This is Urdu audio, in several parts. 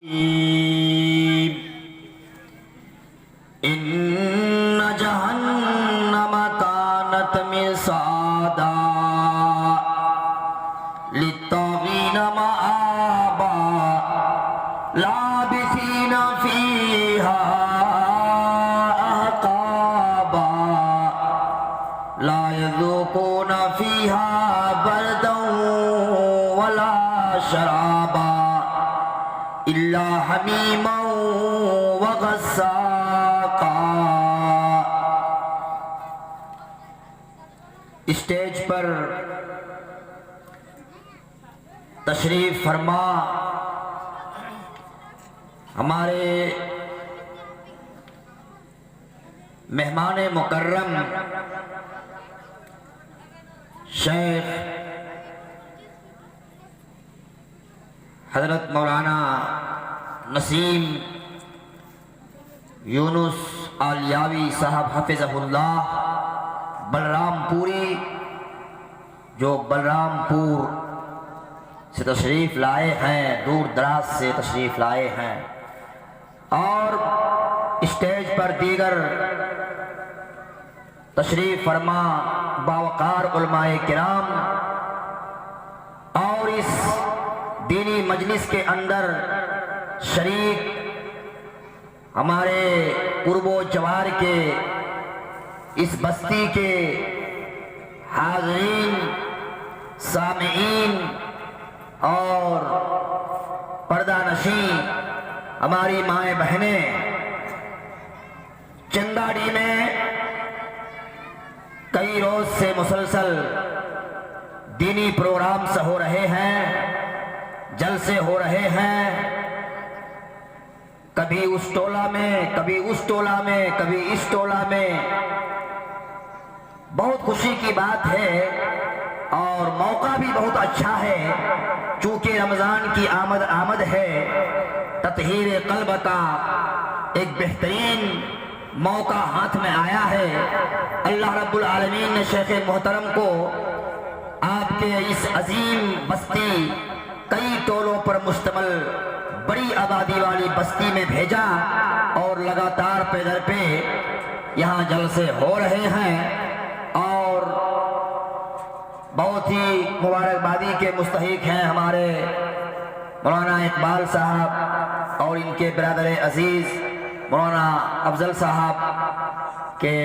إن جهنم كانت مرصادا للطاغين مآبا لابثين فيها أحقابا لا يذوقون فيها بردا ولا شرابا إلا حميما وغساقا۔ اسٹیج پر تشریف فرما ہمارے مہمان مکرم شیخ حضرت مولانا نسیم یونس آلیاوی صاحب حفظہ اللہ بلرام پوری، جو بلرام پور سے تشریف لائے ہیں، دور دراز سے تشریف لائے ہیں، اور اسٹیج پر دیگر تشریف فرما باوقار علماء کرام، اور اس دینی مجلس کے اندر شریک ہمارے قرب و جوار کے اس بستی کے حاضرین، سامعین اور پردہ نشین ہماری مائیں بہنیں، چنگاڑی میں کئی روز سے مسلسل دینی پروگرامز ہو رہے ہیں، جلسے ہو رہے ہیں، کبھی اس ٹولہ میں، کبھی اس ٹولہ میں، کبھی اس ٹولہ میں۔ بہت خوشی کی بات ہے اور موقع بھی بہت اچھا ہے، چونکہ رمضان کی آمد ہے، تطہیر قلب کا ایک بہترین موقع ہاتھ میں آیا ہے۔ اللہ رب العالمین نے شیخ محترم کو آپ کے اس عظیم بستی، کئی ٹولوں پر مشتمل بڑی آبادی والی بستی میں بھیجا، اور لگاتار پے در پہ یہاں جلسے ہو رہے ہیں، اور بہت ہی مبارکبادی کے مستحق ہیں ہمارے مولانا اقبال صاحب اور ان کے برادر عزیز مولانا افضل صاحب کے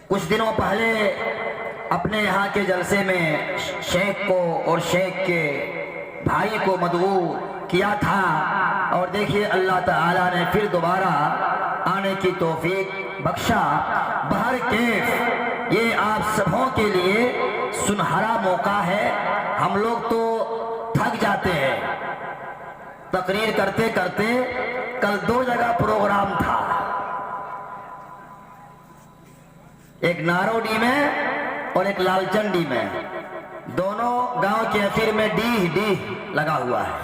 کچھ دنوں پہلے اپنے یہاں کے جلسے میں شیخ کو اور شیخ کے بھائی کو مدعو کیا تھا، اور دیکھیے اللہ تعالیٰ نے پھر دوبارہ آنے کی توفیق بخشا۔ بہر کیف یہ آپ سبوں کے لیے سنہرا موقع ہے۔ ہم لوگ تو تھک جاتے ہیں تقریر کرتے کرتے، کل 2 جگہ پروگرام تھا، ایک ناروڈی میں اور ایک لال چنڈی میں، دونوں گاؤں کے اخیر میں ڈی لگا ہوا ہے۔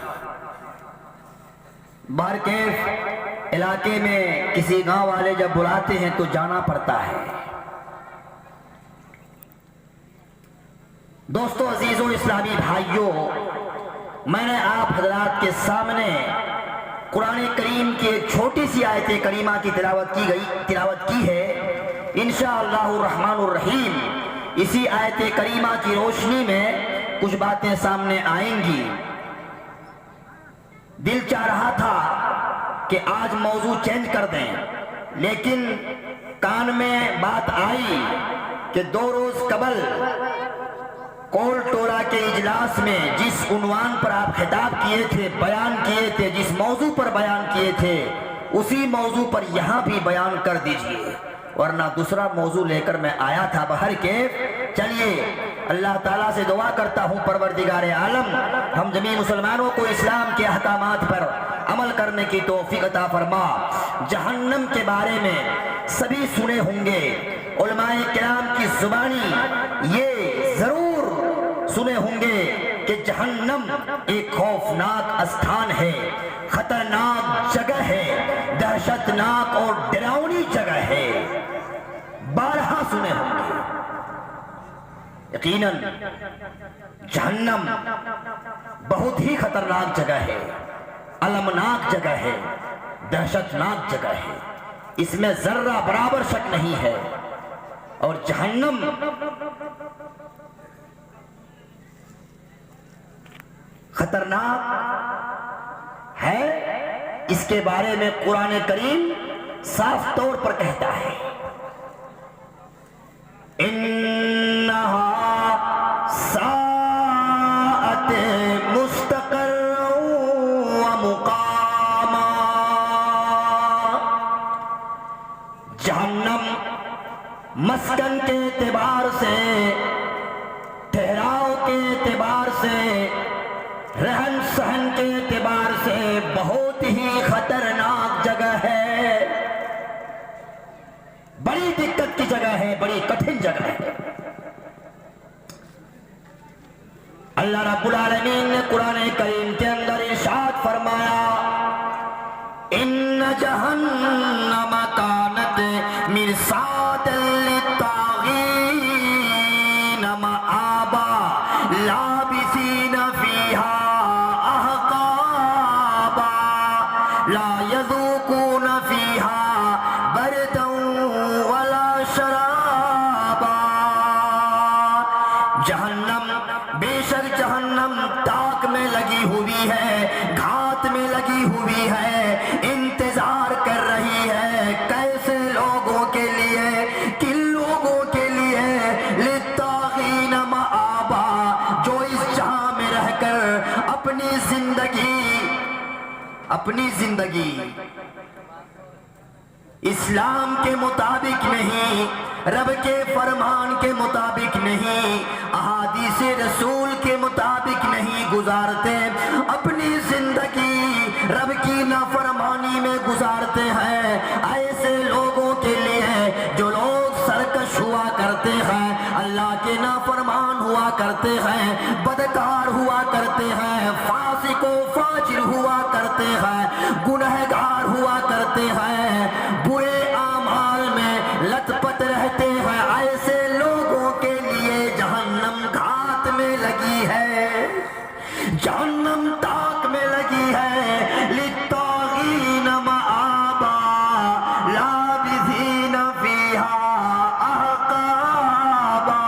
بہرکیف علاقے میں کسی گاؤں والے جب بلاتے ہیں تو جانا پڑتا ہے۔ دوستو، عزیزو، اسلامی بھائیوں، میں نے آپ حضرات کے سامنے قرآن کریم کی ایک چھوٹی سی آیت کریمہ کی تلاوت کی ہے۔ انشاءاللہ الرحمن الرحیم اسی آیت کریمہ کی روشنی میں کچھ باتیں سامنے آئیں گی۔ دل چاہ رہا تھا کہ آج موضوع چینج کر دیں، لیکن کان میں بات آئی کہ 2 روز قبل کول ٹولہ کے اجلاس میں جس عنوان پر آپ خطاب کیے تھے، بیان کیے تھے، جس موضوع پر بیان کیے تھے، اسی موضوع پر یہاں بھی بیان کر دیجئے، ورنہ دوسرا موضوع لے کر میں آیا تھا۔ بہرکیف چلیے اللہ تعالیٰ سے دعا کرتا ہوں پروردگار عالم ہم جمیع مسلمانوں کو اسلام کے احکامات پر عمل کرنے کی توفیق عطا فرما۔ جہنم کے بارے میں سبھی سنے ہوں گے، علماء کرام کی زبانی یہ ضرور سنے ہوں گے کہ جہنم ایک خوفناک استھان ہے، خطرناک جگہ ہے، دہشتناک اور ڈراؤنی جگہ ہے، بارہا سنے ہوں گے۔ یقیناً جہنم بہت ہی خطرناک جگہ ہے۔ المناک جگہ ہے، دہشتناک جگہ ہے، اس میں ذرہ برابر شک نہیں ہے۔ اور جہنم خطرناک ہے، اس کے بارے میں قرآن کریم صاف طور پر کہتا ہے انہا ساعت مستقر و مقاما۔ جہنم مسکن کے اعتبار سے، ٹھہراؤ کے اعتبار سے، رہن سہن کے اعتبار سے بہت ہی خطرناک جگہ ہے، بڑی دقت کی جگہ ہے، بڑی کٹھن جگہ ہے۔ اللہ رب العالمین نے قرآن کریم کے اندر ارشاد فرمایا ان جہنم کانت مرصاد للطاغین مآبا لابثین فیہا احقابا لا یذوقون فیہا بردا ولا شرابا۔ جہنم، بے شک جہنم تاک میں لگی ہوئی ہے، گھات میں لگی ہوئی ہے، انتظار کر رہی ہے کیسے لوگوں کے لیے، کن لوگوں کے لیے، للطاغین مآبا، جو اس جہاں میں رہ کر اپنی زندگی اسلام کے مطابق نہیں، رب کے فرمان کے مطابق نہیں، احادیث رسول کے مطابق نہیں گزارتے، اپنی زندگی رب کی نافرمانی میں گزارتے ہیں۔ ایسے لوگوں کے لیے جو لوگ سرکش ہوا کرتے ہیں، اللہ کے نافرمان ہوا کرتے ہیں، بدکار ہوا کرتے ہیں، فاسق و فاجر ہوا کرتے ہیں، گنہگار ہوا کرتے ہیں، برے اعمال میں لت پت رہتے ہیں، ایسے لوگوں کے لیے جہنم گھات میں لگی ہے، جہنم تاک میں لگی ہے، للطاغین مآبا لابثین فیہا احقابا۔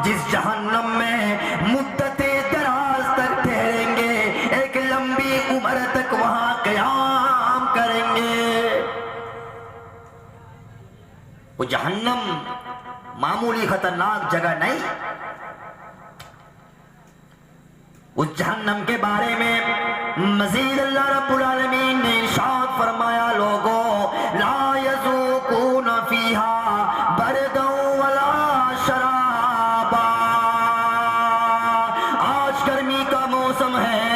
جس جہنم میں مدت دراز تک ٹھہریں گے، ایک لمبی عمر تک وہاں قیام کریں گے۔ وہ جہنم معمولی خطرناک جگہ نہیں، اس جہنم کے بارے میں مزید اللہ رب العالمین نے ارشاد فرمایا لوگوں لا یذوقون فیہا بردا ولا شرابا۔ آج گرمی کا موسم ہے،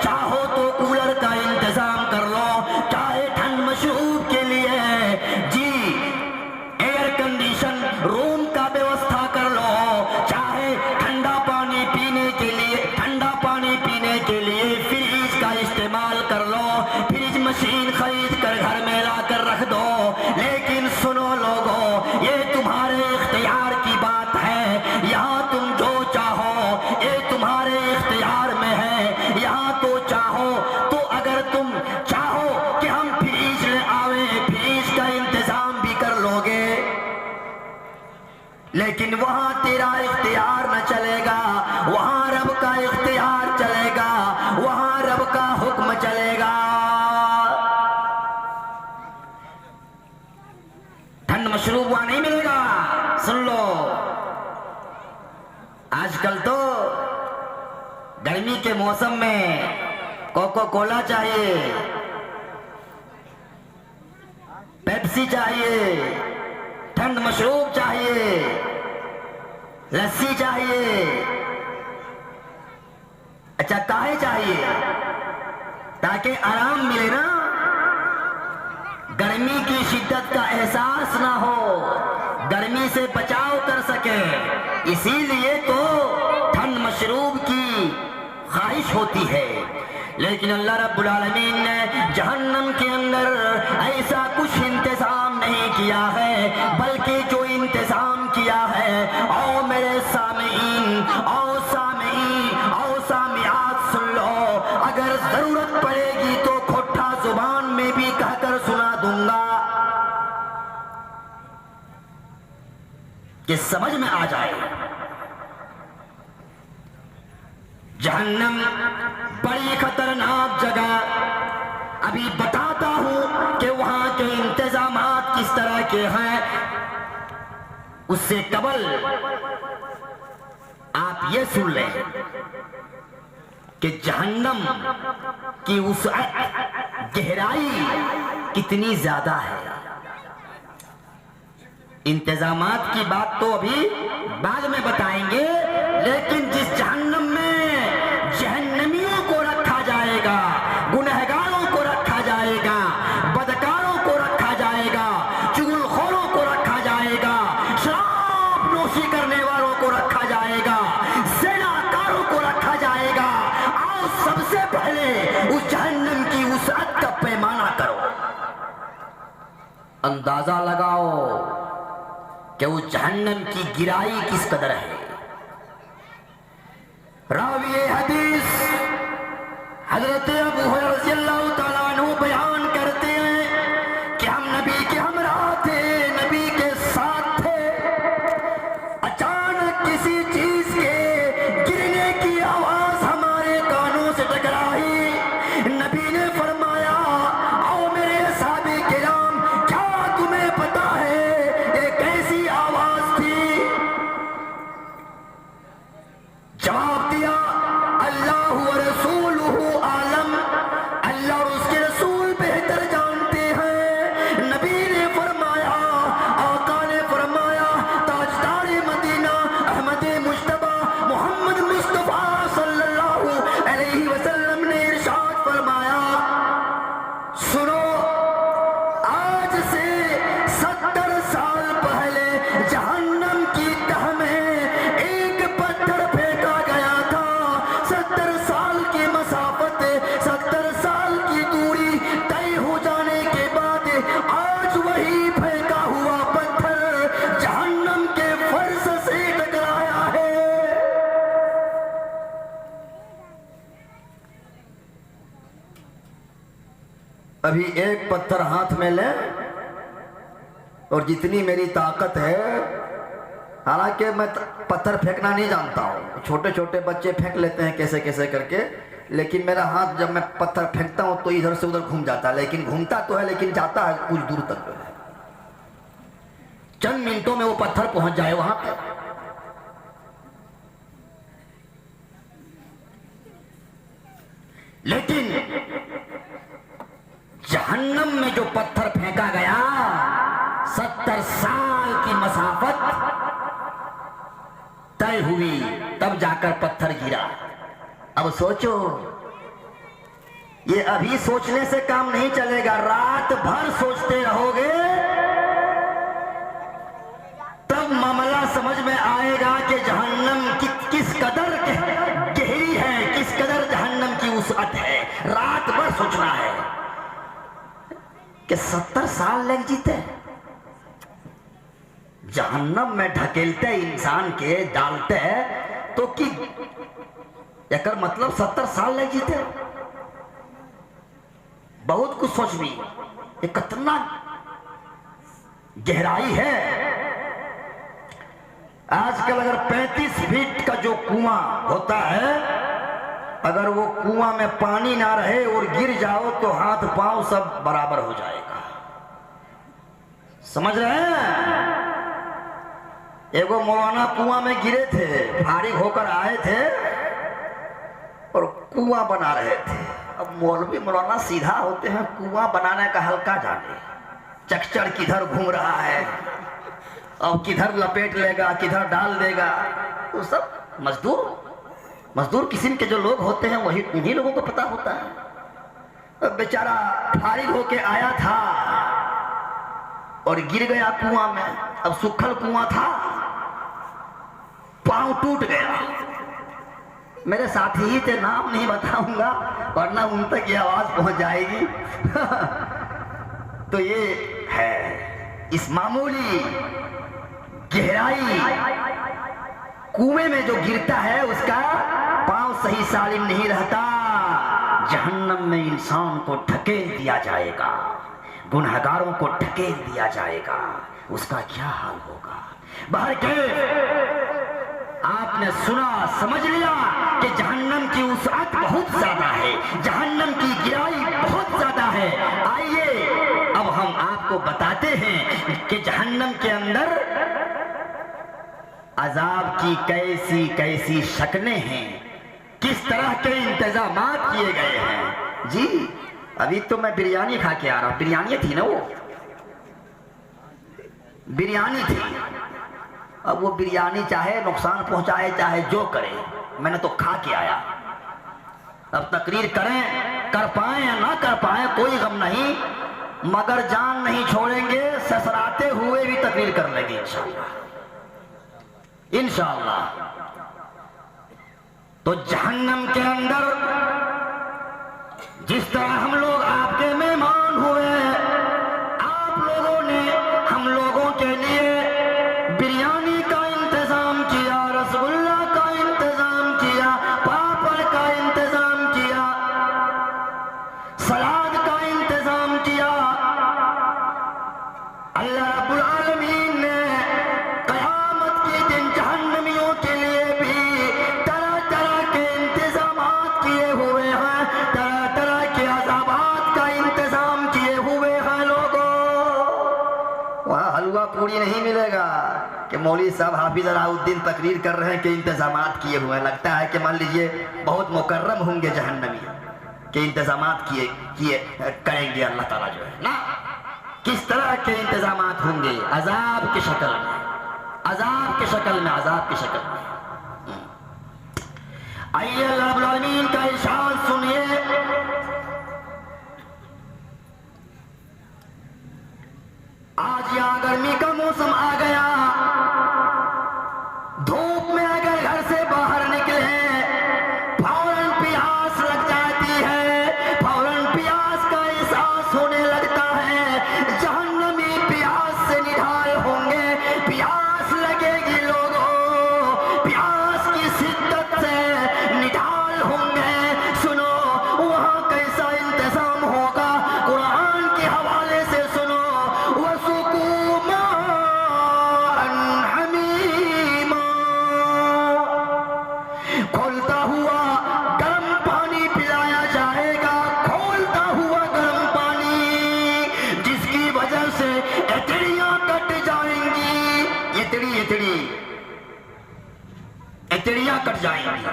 چاہو تو کولر کا انتظام کر لو، چاہے ٹھنڈ مشروب کے لیے جی ایئر کنڈیشن روم کا بیوستھا کر لو، چاہے ٹھنڈا پانی پینے کے لیے فریج کا استعمال کر لو، فریج مشین خرید کر گھر میں لا کر رکھ دو، لیکن سنو لوگوں، یہ تمہارے اختیار کی بات ہے، یہاں تم جو چاہو یہ تمہارے اختیار میں ہے، یہاں تو چاہو تو اگر تم چاہو کہ ہم فریج لے آویں، فریج کا انتظام بھی کر لو گے، لیکن وہاں تیرا اختیار نہ چلے گا، وہاں رب کا اختیار چلے گا، وہاں رب کا حکم چلے گا۔ ٹھنڈ مشروب وہاں نہیں ملے گا۔ سن لو، آج کل تو گرمی کے موسم میں کوکو کولا چاہیے، پیپسی چاہیے، ٹھنڈ مشروب چاہیے، لسی چاہیے۔ اچھا کاہے چاہیے؟ تاکہ آرام ملے نا، گرمی کی شدت کا احساس نہ ہو، گرمی سے بچاؤ کر سکے، اسی لیے تو ٹھنڈ مشروب کی خواہش ہوتی ہے۔ لیکن اللہ رب العالمین نے جہنم کے اندر ایسا کچھ انتظام نہیں کیا ہے، بلکہ جو انتظام کیا ہے، او میرے سامعین، او سامعات سن لو، اگر اگر ضرورت پڑے گی تو کھوٹا زبان میں بھی کہہ کر سنا دوں گا کہ سمجھ میں آ جائے۔ جہنم بڑی خطرناک جگہ، ابھی بتاتا ہوں کہ وہاں کے انتظامات کس طرح کے ہیں۔ اس سے قبل آپ یہ سن لیں کہ جہنم کی وسعت، گہرائی کتنی زیادہ ہے۔ انتظامات کی بات تو ابھی بعد میں بتائیں گے، لیکن جس جہنم میں جہنمیوں کو رکھا جائے گا، گنہگاروں کو رکھا جائے گا، بدکاروں کو رکھا جائے گا، چغل خوروں کو رکھا جائے گا، شراب نوشی کرنے والوں کو رکھا جائے گا، زنا کاروں کو رکھا جائے گا، آؤ سب سے پہلے اس جہنم کی وسعت کا پیمانہ کرو، اندازہ لگاؤ کہ وہ جہنم کی گہرائی کس قدر ہے۔ راوی حدیث حضرت ابو ہریرہ رضی اللہ تعالیٰ عنہ بیان کرتے ہیں کہ ہم نبی کے ہمراہ تھے، نبی کے ساتھ تھے، اچانک کسی چیز کے گرنے کی آواز ہمارے کانوں سے ٹکرائی۔ نبی نے فرمایا، آؤ میرے صحابہ کرام، کیا تمہیں پتا ہے یہ کیسی آواز تھی؟ جواب دیا، اللہ و رسولہ عالم، اللہ اور اس کے رسول بہتر جانتے ہیں۔ نبی نے فرمایا، آقا نے فرمایا، تاجدار مدینہ احمد مجتبی محمد مصطفیٰ صلی اللہ علیہ وسلم نے ارشاد فرمایا، سنو، آج سے 70 سال پہلے جہنم کی تہ میں ایک پتھر پھینکا گیا تھا۔ 70 سال کی مسافت، 70 سال کی دوری طے ہو جانے کے بعد آج وہی پھینکا ہوا پتھر جہنم کے فرش سے ٹکرایا ہے۔ ابھی ایک پتھر ہاتھ میں لیں اور جتنی میری طاقت ہے، حالانکہ میں پتھر پھینکنا نہیں جانتا ہوں، چھوٹے چھوٹے بچے پھینک لیتے ہیں کیسے کیسے کر کے، لیکن میرا ہاتھ جب میں پتھر پھینکتا ہوں تو ادھر سے ادھر گھوم جاتا ہے، لیکن گھومتا تو ہے لیکن جاتا ہے کچھ دور تک، چند منٹوں میں وہ پتھر پہنچ جائے وہاں پہ۔ لیکن جہنم میں جو پتھر پھینکا گیا، 70 سال کی مسافت طے ہوئی، تب جا کر پتھر گرا۔ اب سوچو، یہ ابھی سوچنے سے کام نہیں چلے گا، رات بھر سوچتے رہو گے تب معاملہ سمجھ میں آئے گا کہ جہنم کس قدر گہری ہے، کس قدر جہنم کی وسعت ہے۔ رات بھر سوچنا ہے کہ 70 سال لگ جیتے جہنم میں ڈھکیلتے انسان کے، ڈالتے تو کی اگر مطلب 70 سال لگ جیتے، بہت کچھ سوچ بھی، یہ کتنا گہرائی ہے۔ آج کل اگر 35 فٹ کا جو کنواں ہوتا ہے، اگر وہ کنواں میں پانی نہ رہے اور گر جاؤ تو ہاتھ پاؤں سب برابر ہو جائے گا، سمجھ رہے ہیں؟ ایک وہ مولانا کنواں میں گرے تھے، فارغ ہو کر آئے تھے اور کنواں بنا رہے تھے۔ اب مولوی مولانا سیدھا ہوتے ہیں، کنواں بنانے کا ہلکا جانے، چکچڑ کدھر گھوم رہا ہے، اب کدھر لپیٹ لے گا، کدھر ڈال دے گا، وہ سب مزدور قسم کے جو لوگ ہوتے ہیں وہی انہی لوگوں کو پتا ہوتا ہے۔ اب بیچارہ فارغ ہو کے آیا تھا اور گر گیا کنواں میں، اب سکھل کنواں تھا، پاؤں ٹوٹ گیا۔ میرے ساتھی ہی تھے، نام نہیں بتاؤں گا ورنہ ان تک یہ آواز پہنچ جائے گی۔ تو یہ ہے اس معمولی گہرائی کنویں میں جو گرتا ہے اس کا پاؤں صحیح سالم نہیں رہتا، جہنم میں انسان کو ڈھکیل دیا جائے گا، گنہگاروں کو ڈھکیل دیا جائے گا، اس کا کیا حال ہوگا؟ بہرکیف آپ نے سنا سمجھ لیا کہ جہنم کی وسعت بہت زیادہ ہے، جہنم کی گہرائی بہت زیادہ ہے۔ آئیے اب ہم آپ کو بتاتے ہیں کہ جہنم کے اندر عذاب کی کیسی کیسی شکلیں ہیں، کس طرح کے انتظامات کیے گئے ہیں۔ جی ابھی تو میں بریانی کھا کے آ رہا ہوں، بریانی تھی نا، وہ بریانی تھی۔ اب وہ بریانی چاہے نقصان پہنچائے چاہے جو کرے، میں نے تو کھا کے آیا۔ اب تقریر کریں، کر پائیں یا نہ کر پائیں کوئی غم نہیں، مگر جان نہیں چھوڑیں گے، سسراتے ہوئے بھی تقریر کر لیں گے انشاءاللہ انشاءاللہ۔ تو جہنم کے اندر جس طرح ہم لوگ آپ کے مہمان ہوئے، آپ لوگوں نے ہم لوگوں کے لیے بریانی کا انتظام کیا، رسگلہ کا انتظام کیا، پاپڑ کا انتظام کیا، سلاد کا انتظام کیا۔ اللہ رب العالمین نے قیامت کے دن جہنمیوں کے لیے بھی طرح طرح کے انتظامات کیے ہوئے ہیں، طرح طرح کے عذابات کا انتظام کیے ہوئے ہیں۔ لوگوں وہاں حلوہ پوری نہیں ملے گا کہ مولوی صاحب حافظ علاء الدین تقریر کر رہے ہیں کہ انتظامات کیے ہوئے ہیں، لگتا ہے کہ مان لیجئے بہت مکرم ہوں گے جہنمی کہ انتظامات کیے کریں گے اللہ تعالیٰ جو ہے نا۔ کس طرح کے انتظامات ہوں گے؟ عذاب کی شکل میں، عذاب کی شکل میں، عذاب کی شکل میں۔ آئیے اللہ رب العالمین کا ارشاد سنیے، آج یہاں گرمی کا موسم آ گیا، دھوپ میں اگر گھر سے باہر نکلے فوراً پیاس لگ جاتی ہے، فوراً پیاس کا احساس ہونے لگتا ہے۔ جہنمی پیاس سے نڈھال ہوں گے، پیاس لگے گی لوگوں، پیاس کی شدت سے نڈھال ہوں گے۔ سنو وہاں کیسا انتظام ہوگا، قرآن کے حوالے سے سنو، وَسُقُوا مَاءً حَمِيمًا، کھولتا ہوا گرم پانی پلایا جائے گا، کھولتا ہوا گرم پانی، جس کی وجہ سے اتڑیاں کٹ جائیں گی، اتڑیاں کٹ جائیں گی۔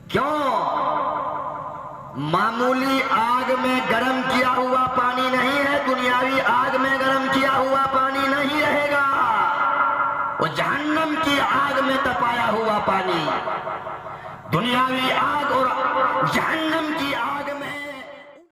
کیوں؟ معمولی آگ میں گرم کیا ہوا پانی نہیں ہے، دنیاوی آگ میں گرم کیا ہوا پانی نہیں رہے گا، وہ جہنم کی آگ میں تپایا ہوا پانی۔ دنیاوی آگ اور جہنم کی آگ